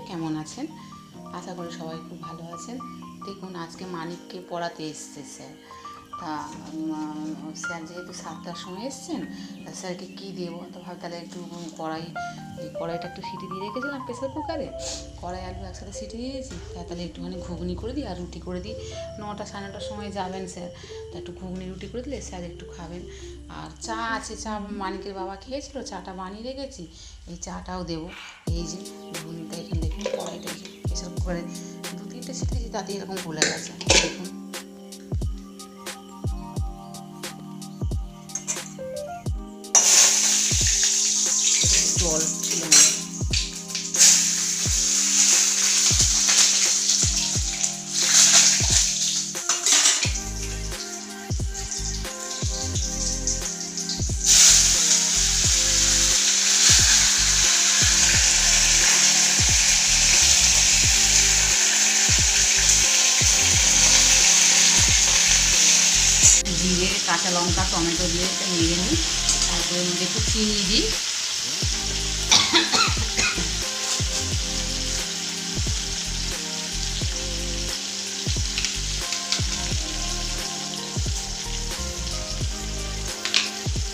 কেমন আছেন? আশা করি সবাই খুব ভালো আছেন। দেখুন আজকে মানিককে পড়াতে এসছে স্যার। তা স্যার যেহেতু 7টার সময় এসছেন, তা স্যারকে কী দেবো, তো ভাব তাহলে একটু কড়াইটা একটু সিটি দিয়ে রেখেছিলাম প্রেসার কুকারে, কড়াই আলু একসাথে সিটি দিয়েছি। তাহলে একটুখানি ঘুগনি করে দিই আর রুটি করে দিই। 9টা সাড়ে 9টার সময় যাবেন স্যার, তা একটু ঘুগনি রুটি করে দিলে স্যার একটু খাবেন। আর চা আছে, চা মানিকের বাবা খেয়েছিল, চাটা বানিয়ে রেখেছি, এই চাটাও দেবো। এই যে ঘুগনিটা এখানে দেখুন, কড়াইটা প্রেসার কুকারে 2-3টে সিটি দিয়েছি, তাতে এরকম গলে গেছে দেখুন। জল ছিল না, জিরে, কাঁচা লঙ্কা, টমেটো দিয়ে একটা নেড়ে নিই। তারপরে মধ্যে একটু চিনি দিই।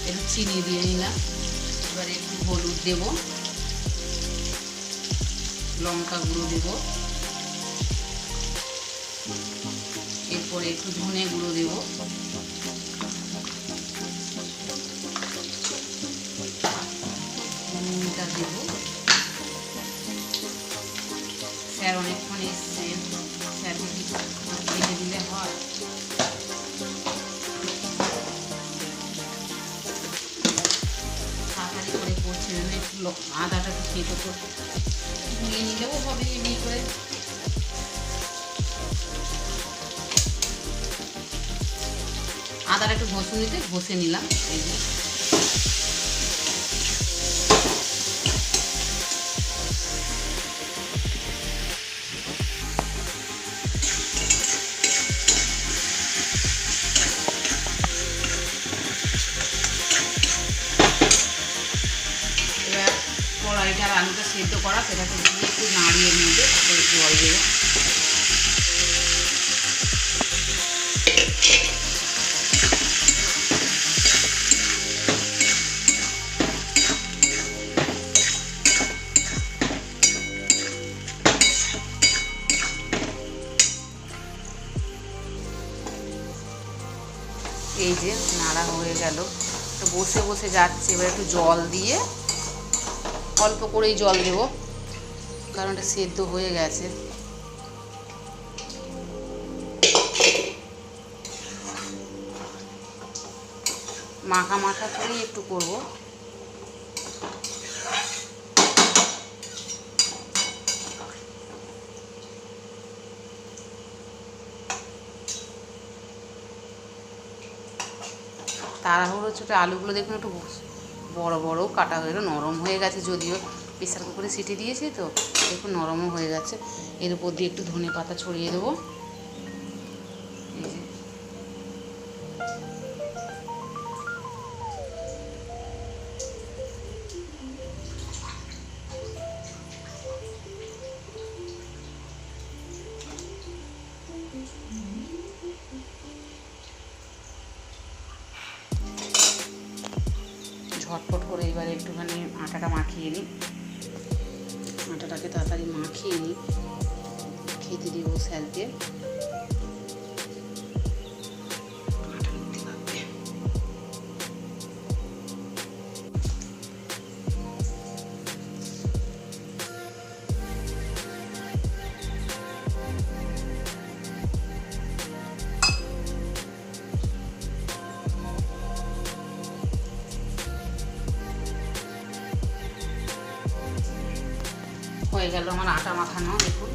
একটু চিনি দিয়ে নিলাম। এবারে একটু হলুদ দেব, লঙ্কা গুঁড়ো দেব, এরপরে একটু ধনে গুঁড়ো দেব, নুনটা দেব। স্যার অনেকক্ষণ এসছেন, স্যারকে কিছু খেতে দিলে হয়। তাড়াতাড়ি করে করছে, একটু আদাটা একটু খেতে তো নিয়ে নিলেও হবে এমনি করে। আদাটা একটু ঘষে নিলাম। এই যে এবার কড়াইটার আলুটা সেদ্ধ করা, সেটাকে দিয়ে একটু নাড়িয়ে মধ্যে তারপরে জল দেবো। এই যে নাড়া হয়ে গেল, তো বসে বসে যাচ্ছে। এবার একটু জল দিয়ে, অল্প করেই জল দেব, কারণ এটা সেদ্ধ হয়ে গেছে। মাখা মাখা করেই একটু করব। তাড়াহুড়ো ছোটো আলুগুলো দেখুন একটু বড় বড়ও কাটা হয়ে গেলো, নরম হয়ে গেছে, যদিও প্রেসার কুকারে সিটি দিয়েছি তো দেখুন নরমও হয়ে গেছে। এর উপর দিয়ে একটু ধনে পাতা ছড়িয়ে দেবো। এই যে ঝটপট করে এবারে একটুখানি আটাটা মাখিয়ে নিই। আটাটাকে তাড়াতাড়ি মাখিয়ে নিই, খেতে দিব স্যারকে। হয়ে গেল আমার আটা মাখানো, দেখুন।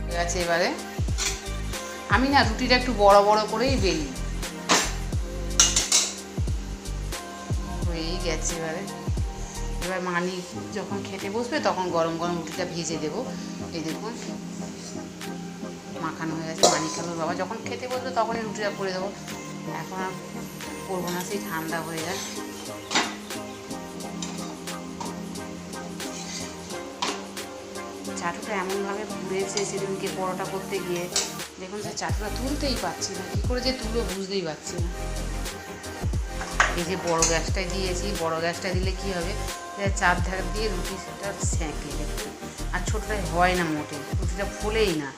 ঠিক আছে, এবারে আমি না রুটিটা একটু বড় বড় করেই বেলি, হয়েই গেছে। এবারে এবার মানিক যখন খেতে বসবে তখন গরম গরম রুটিটা ভেজে দেবো। এই দেখুন মাখানো হয়ে গেছে। মানিক খাবে বাবা যখন খেতে বসবে তখনই রুটিটা করে দেবো, এখন আর করবো না, সেই ঠান্ডা হয়ে যায়। চাটুটা এমনভাবে পুড়েছে সেদিনকে পরোটা করতে গিয়ে, দেখুন সে চাটুটা তুলতেই পারছি না, কী করে যে তুলো বুঝতেই পারছি না। এই যে বড় গ্যাসটায় দিয়েছি, বড় গ্যাসটা দিলে কী হবে, চার ধার দিয়ে রুটিটা সেঁকে দেখুন, আর ছোটোটাই হয় না মোটে, রুটিটা ফোলেই না।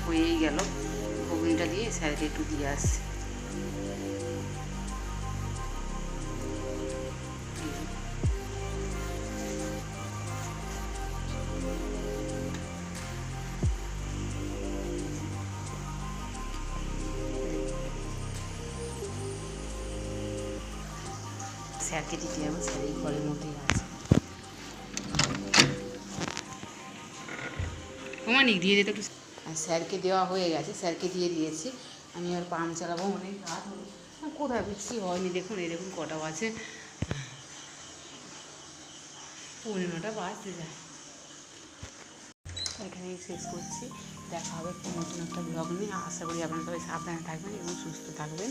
হয়েই গেল, ঘুগনিটা দিয়ে স্যারকে একটু দিয়ে আসছি। স্যারকে দিতে যাবো, স্যার এই ঘরের মধ্যেই আছে। মানিক দিয়ে দিতে একটু। স্যারকে দেওয়া হয়ে গেছে, স্যারকে দিয়ে দিয়েছি। আমি আর পাম চালাবো, অনেক রাত হলো, কোথায় বৃষ্টি হয়নি। দেখুন এই দেখুন কটা আছে, 9:15 বাজতে যায়। এখানেই শেষ করছি, দেখা হবে নতুন একটা ব্লগ নিয়ে। আশা করি আপনারা সবাই সাবধানে থাকবেন এবং সুস্থ থাকবেন।